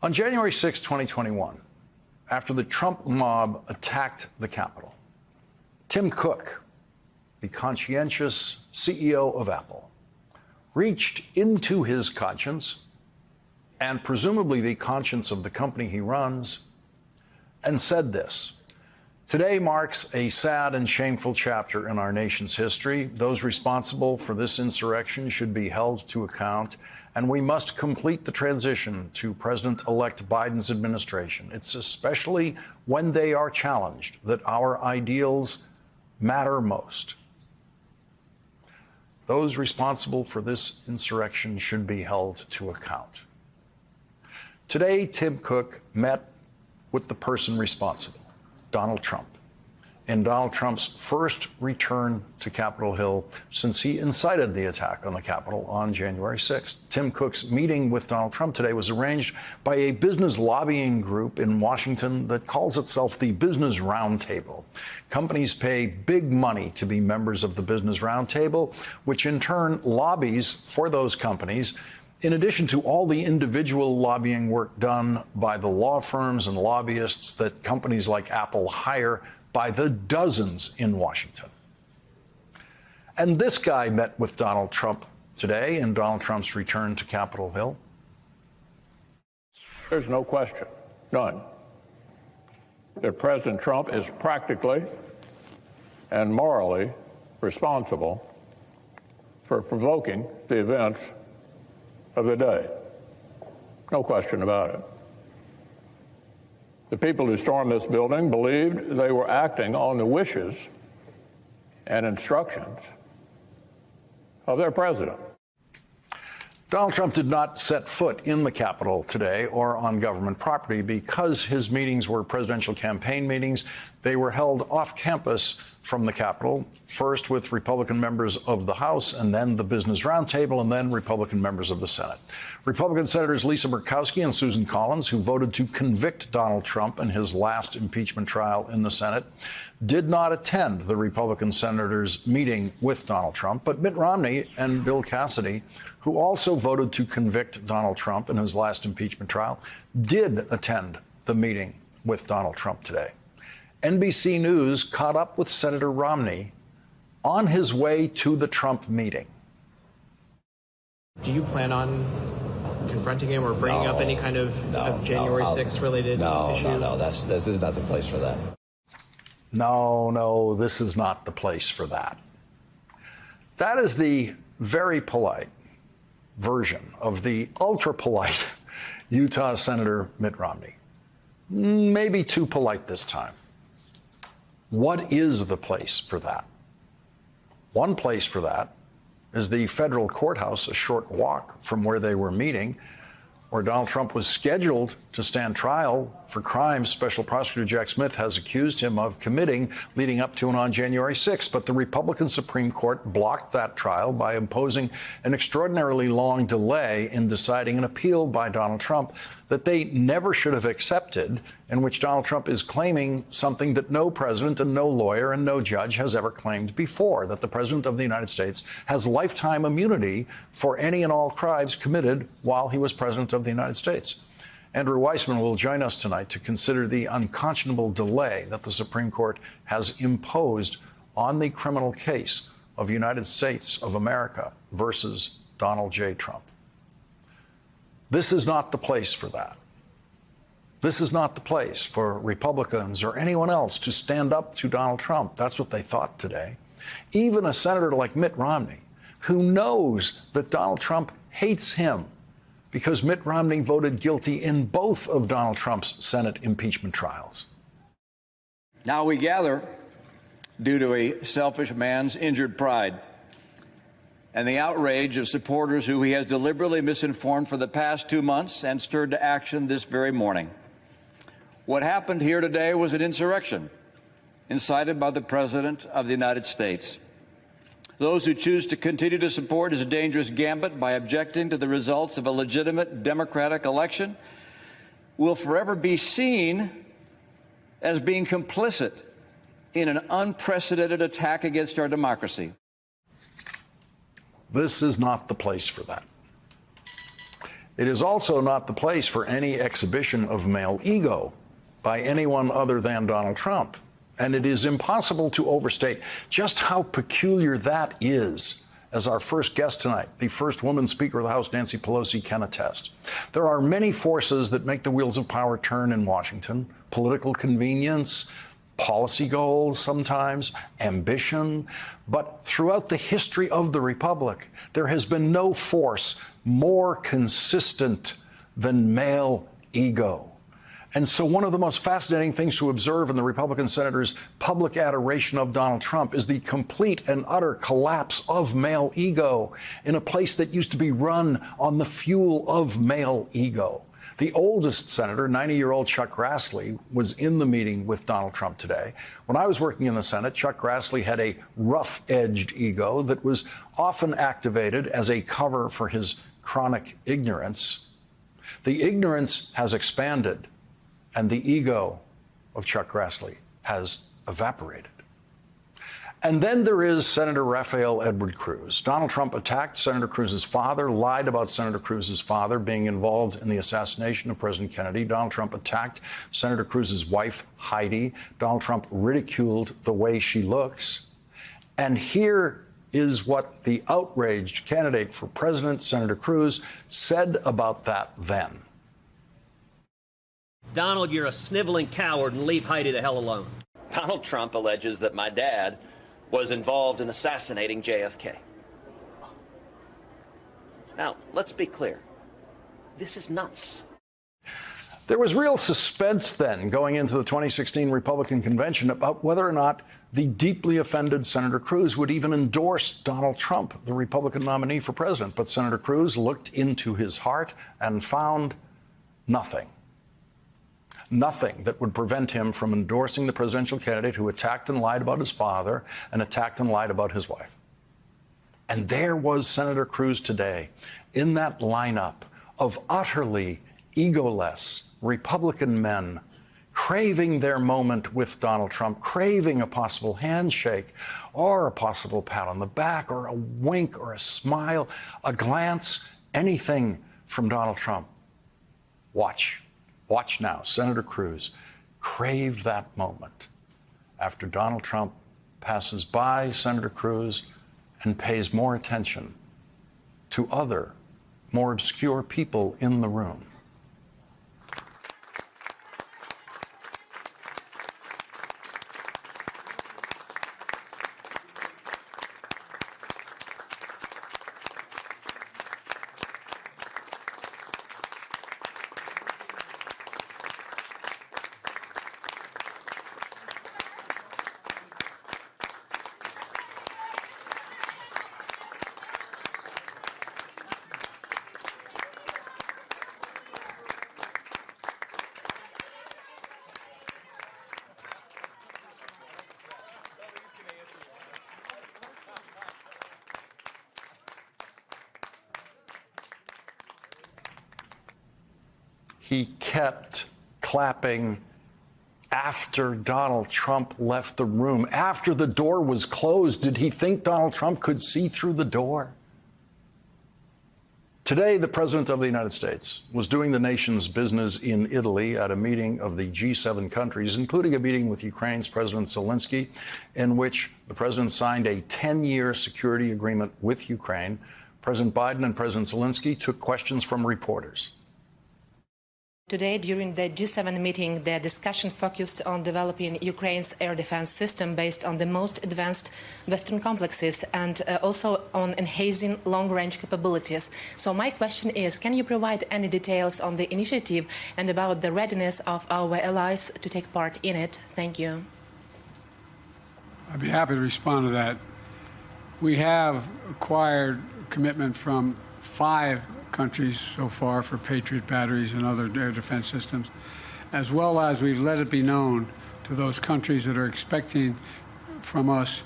On January 6, 2021, after the Trump mob attacked the Capitol, Tim Cook, the conscientious CEO of Apple, reached into his conscience and presumably the conscience of the company he runs and said this: "Today marks a sad and shameful chapter in our nation's history. Those responsible for this insurrection should be held to account, and we must complete the transition to President-elect Biden's administration. It's especially when they are challenged that our ideals matter most. Those responsible for this insurrection should be held to account." Today, Tim Cook met with the person responsible, Donald Trump, in Donald Trump's first return to Capitol Hill since he incited the attack on the Capitol on January 6th. Tim Cook's meeting with Donald Trump today was arranged by a business lobbying group in Washington that calls itself the Business Roundtable. Companies pay big money to be members of the Business Roundtable, which in turn lobbies for those companies, in addition to all the individual lobbying work done by the law firms and lobbyists that companies like Apple hire by the dozens in Washington. And this guy met with Donald Trump today in Donald Trump's return to Capitol Hill. There's no question, none, that President Trump is practically and morally responsible for provoking the events of the day. No question about it. The people who stormed this building believed they were acting on the wishes and instructions of their president. Donald Trump did not set foot in the Capitol today or on government property because his meetings were presidential campaign meetings. They were held off campus from the Capitol, first with Republican members of the House and then the Business Roundtable and then Republican members of the Senate. Republican Senators Lisa Murkowski and Susan Collins, who voted to convict Donald Trump in his last impeachment trial in the Senate, did not attend the Republican senators' meeting with Donald Trump, but Mitt Romney and Bill Cassidy, who also voted to convict Donald Trump in his last impeachment trial, did attend the meeting with Donald Trump today. NBC News caught up with Senator Romney on his way to the Trump meeting. Do you plan on confronting him or bringing up any kind of January 6th related issue? No. This is not the place for that. No, this is not the place for that. That is the very polite version of the ultra polite Utah Senator Mitt Romney. Maybe too polite this time. What is the place for that? One place for that is the federal courthouse, a short walk from where they were meeting, where Donald Trump was scheduled to stand trial for crimes Special Prosecutor Jack Smith has accused him of committing leading up to and on January 6th. But the Republican Supreme Court blocked that trial by imposing an extraordinarily long delay in deciding an appeal by Donald Trump that they never should have accepted, in which Donald Trump is claiming something that no president and no lawyer and no judge has ever claimed before, that the president of the United States has lifetime immunity for any and all crimes committed while he was president of the United States. Andrew Weissmann will join us tonight to consider the unconscionable delay that the Supreme Court has imposed on the criminal case of United States of America versus Donald J. Trump. This is not the place for that. This is not the place for Republicans or anyone else to stand up to Donald Trump. That's what they thought today. Even a senator like Mitt Romney, who knows that Donald Trump hates him because Mitt Romney voted guilty in both of Donald Trump's Senate impeachment trials. Now we gather due to a selfish man's injured pride and the outrage of supporters who he has deliberately misinformed for the past 2 months and stirred to action this very morning. What happened here today was an insurrection incited by the President of the United States. Those who choose to continue to support his dangerous gambit by objecting to the results of a legitimate democratic election will forever be seen as being complicit in an unprecedented attack against our democracy. This is not the place for that. It is also not the place for any exhibition of male ego by anyone other than Donald Trump. And it is impossible to overstate just how peculiar that is, as our first guest tonight, the first woman Speaker of the House, Nancy Pelosi, can attest. There are many forces that make the wheels of power turn in Washington: political convenience, policy goals sometimes, ambition. But throughout the history of the Republic, there has been no force more consistent than male ego. And so one of the most fascinating things to observe in the Republican senators' public adoration of Donald Trump is the complete and utter collapse of male ego in a place that used to be run on the fuel of male ego. The oldest senator, 90-year-old Chuck Grassley, was in the meeting with Donald Trump today. When I was working in the Senate, Chuck Grassley had a rough-edged ego that was often activated as a cover for his chronic ignorance. The ignorance has expanded, and the ego of Chuck Grassley has evaporated. And then there is Senator Rafael Edward Cruz. Donald Trump attacked Senator Cruz's father, lied about Senator Cruz's father being involved in the assassination of President Kennedy. Donald Trump attacked Senator Cruz's wife, Heidi. Donald Trump ridiculed the way she looks. And here is what the outraged candidate for president, Senator Cruz, said about that then. Donald, you're a sniveling coward, and leave Heidi the hell alone. Donald Trump alleges that my dad was involved in assassinating JFK. Now, let's be clear. This is nuts. There was real suspense then going into the 2016 Republican convention about whether or not the deeply offended Senator Cruz would even endorse Donald Trump, the Republican nominee for president. But Senator Cruz looked into his heart and found nothing. Nothing that would prevent him from endorsing the presidential candidate who attacked and lied about his father and attacked and lied about his wife. And there was Senator Cruz today in that lineup of utterly egoless Republican men craving their moment with Donald Trump, craving a possible handshake or a possible pat on the back or a wink or a smile, a glance, anything from Donald Trump. Watch now, Senator Cruz crave that moment after Donald Trump passes by Senator Cruz and pays more attention to other, more obscure people in the room. He kept clapping after Donald Trump left the room. After the door was closed, did he think Donald Trump could see through the door? Today, the President of the United States was doing the nation's business in Italy at a meeting of the G7 countries, including a meeting with Ukraine's President Zelensky, in which the President signed a 10-year security agreement with Ukraine. President Biden and President Zelensky took questions from reporters. Today, during the G7 meeting, the discussion focused on developing Ukraine's air defense system based on the most advanced Western complexes and also on enhancing long-range capabilities. So my question is, can you provide any details on the initiative and about the readiness of our allies to take part in it? Thank you. I'd be happy to respond to that. We have acquired commitment from 5 countries so far for Patriot batteries and other air defense systems, as well as we've let it be known to those countries that are expecting from us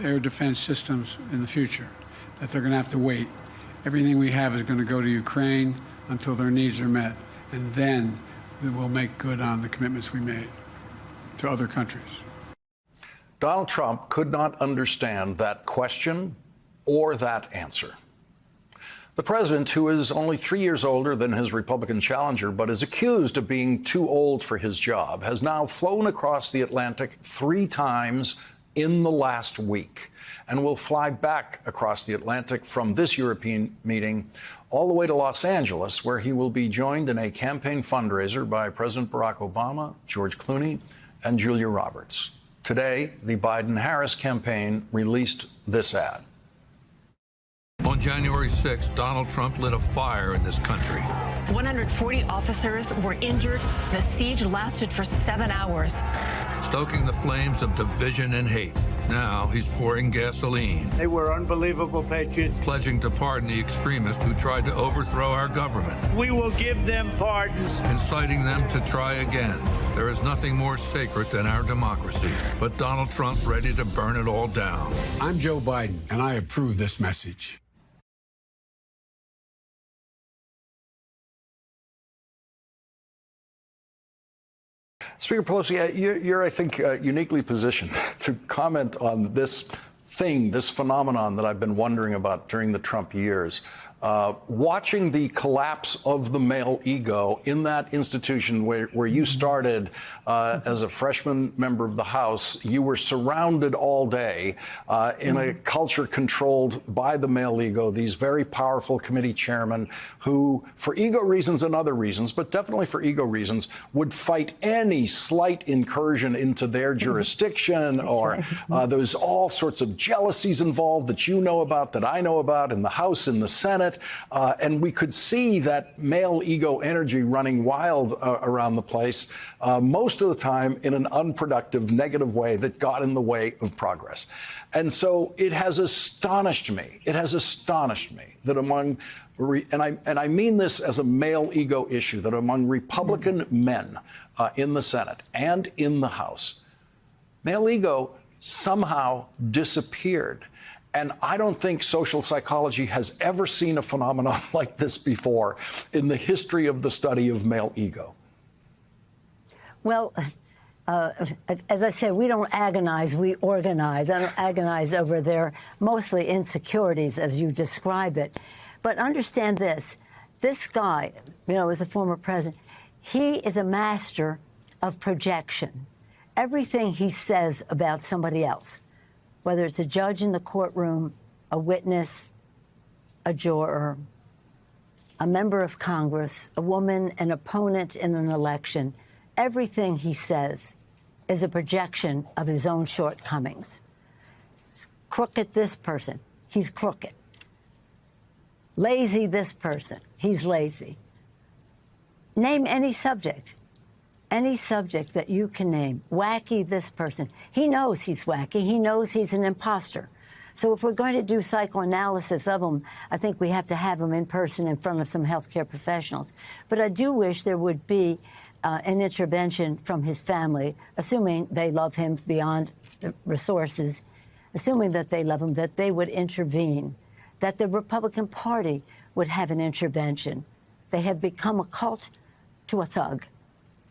air defense systems in the future that they're going to have to wait. Everything we have is going to go to Ukraine until their needs are met, and then we will make good on the commitments we made to other countries. Donald Trump could not understand that question or that answer. The president, who is only 3 years older than his Republican challenger, but is accused of being too old for his job, has now flown across the Atlantic 3 times in the last week and will fly back across the Atlantic from this European meeting all the way to Los Angeles, where he will be joined in a campaign fundraiser by President Barack Obama, George Clooney, and Julia Roberts. Today, the Biden-Harris campaign released this ad. On January 6th, Donald Trump lit a fire in this country. 140 officers were injured. The siege lasted for 7 hours. Stoking the flames of division and hate. Now he's pouring gasoline. They were unbelievable patriots. Pledging to pardon the extremists who tried to overthrow our government. We will give them pardons. Inciting them to try again. There is nothing more sacred than our democracy. But Donald Trump's ready to burn it all down. I'm Joe Biden, and I approve this message. Speaker Pelosi, you're, I think, uniquely positioned to comment on this thing, this phenomenon that I've been wondering about during the Trump years. Watching the collapse of the male ego in that institution where you started as a freshman member of the House, you were surrounded all day in a culture controlled by the male ego, these very powerful committee chairmen who, for ego reasons and other reasons, but definitely for ego reasons, would fight any slight incursion into their jurisdiction, or there's all sorts of jealousies involved that you know about, that I know about, in the House, in the Senate. And we could see that male ego energy running wild around the place, most of the time in an unproductive, negative way that got in the way of progress. And so it has astonished me. It has astonished me that among, and I mean this as a male ego issue, that among Republican men in the Senate and in the House, male ego somehow disappeared. And I don't think social psychology has ever seen a phenomenon like this before in the history of the study of male ego. Well, as I said, we don't agonize, we organize. I don't agonize over their mostly insecurities, as you describe it. But understand this. This guy, you know, as a former president, he is a master of projection. Everything he says about somebody else, whether it's a judge in the courtroom, a witness, a juror, a member of Congress, a woman, an opponent in an election, everything he says is a projection of his own shortcomings. Crooked, this person, he's crooked. Lazy, this person, he's lazy. Name any subject that you can name. Wacky, this person. He knows he's wacky. He knows he's an imposter. So if we're going to do psychoanalysis of him, I think we have to have him in person in front of some healthcare professionals. But I do wish there would be an intervention from his family, assuming they love him beyond the resources, assuming that they love him, that they would intervene, that the Republican Party would have an intervention. They have become a cult to a thug.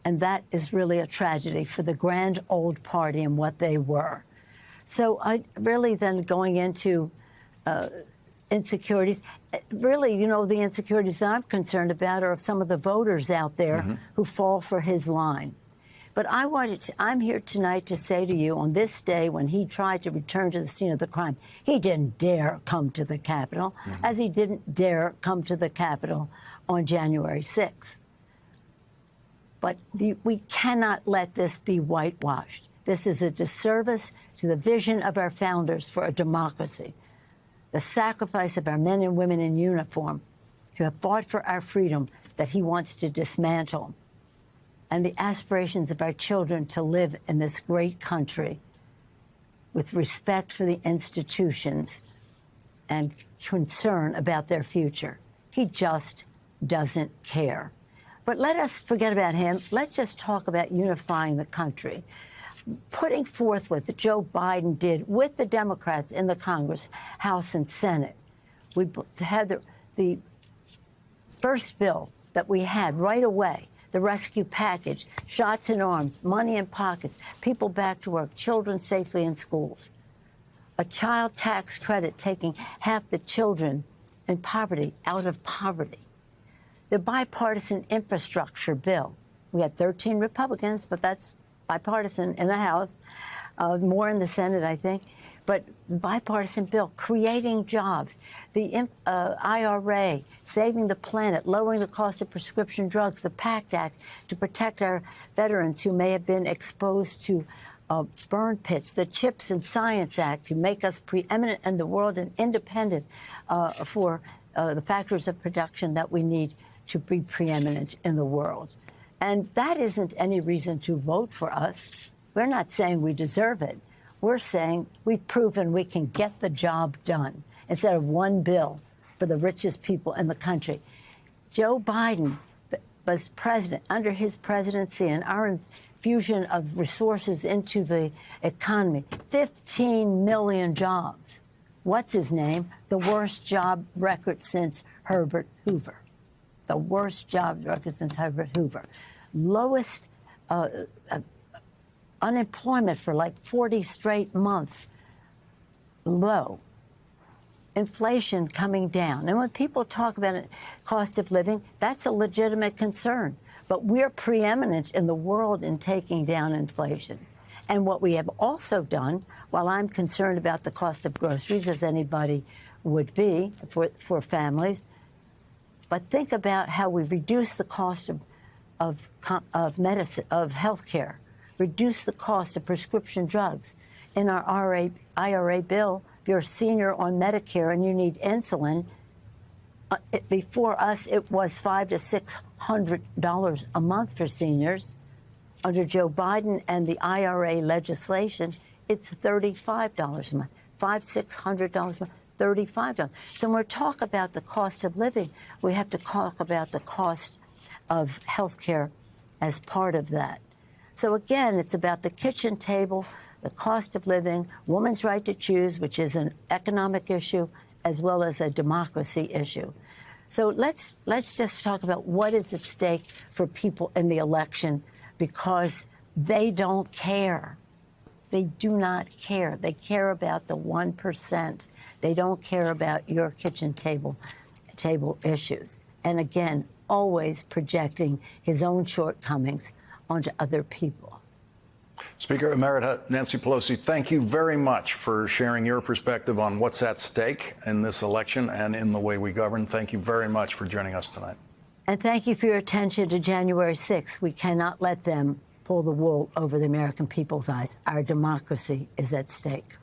And that is really a tragedy for the grand old party and what they were. So I really then going into insecurities, really, you know, the insecurities that I'm concerned about are of some of the voters out there who fall for his line. But I'm here tonight to say to you, on this day when he tried to return to the scene of the crime, he didn't dare come to the Capitol, as he didn't dare come to the Capitol on January 6th. But we cannot let this be whitewashed. This is a disservice to the vision of our founders for a democracy, the sacrifice of our men and women in uniform who have fought for our freedom that he wants to dismantle, and the aspirations of our children to live in this great country with respect for the institutions and concern about their future. He just doesn't care. But let us forget about him. Let's just talk about unifying the country. Putting forth what Joe Biden did with the Democrats in the Congress, House, and Senate. We had the first bill that we had right away, the rescue package, shots in arms, money in pockets, people back to work, children safely in schools. A child tax credit taking half the children in poverty out of poverty. The bipartisan infrastructure bill. We had 13 Republicans, but that's bipartisan in the House, more in the Senate, I think. But bipartisan bill, creating jobs, the IRA, saving the planet, lowering the cost of prescription drugs, the PACT Act to protect our veterans who may have been exposed to burn pits, the CHIPS and Science Act to make us preeminent in the world and independent for the factors of production that we need to be preeminent in the world. And that isn't any reason to vote for us. We're not saying we deserve it. We're saying we've proven we can get the job done instead of one bill for the richest people in the country. Joe Biden was president under his presidency and our infusion of resources into the economy, 15 million jobs. What's his name? The worst job record since Herbert Hoover. The worst job record since Herbert Hoover. Lowest unemployment for like 40 straight months. Low. Inflation coming down. And when people talk about cost of living, that's a legitimate concern. But we're preeminent in the world in taking down inflation. And what we have also done, while I'm concerned about the cost of groceries, as anybody would be for families, but think about how we've reduced the cost of medicine, of health care, reduce the cost of prescription drugs. In our IRA bill, if you're a senior on Medicare and you need insulin, before us it was $500 to $600 a month for seniors. Under Joe Biden and the IRA legislation, it's $35 a month, $500, $600 a month, $35. So when we talk about the cost of living, we have to talk about the cost of health care as part of that. So again, it's about the kitchen table, the cost of living, women's right to choose, which is an economic issue, as well as a democracy issue. So let's just talk about what is at stake for people in the election, because they don't care. They do not care. They care about the 1%. They don't care about your kitchen table issues. And again, always projecting his own shortcomings onto other people. Speaker Emerita Nancy Pelosi, thank you very much for sharing your perspective on what's at stake in this election and in the way we govern. Thank you very much for joining us tonight. And thank you for your attention to January 6th. We cannot let them pull the wool over the American people's eyes. Our democracy is at stake.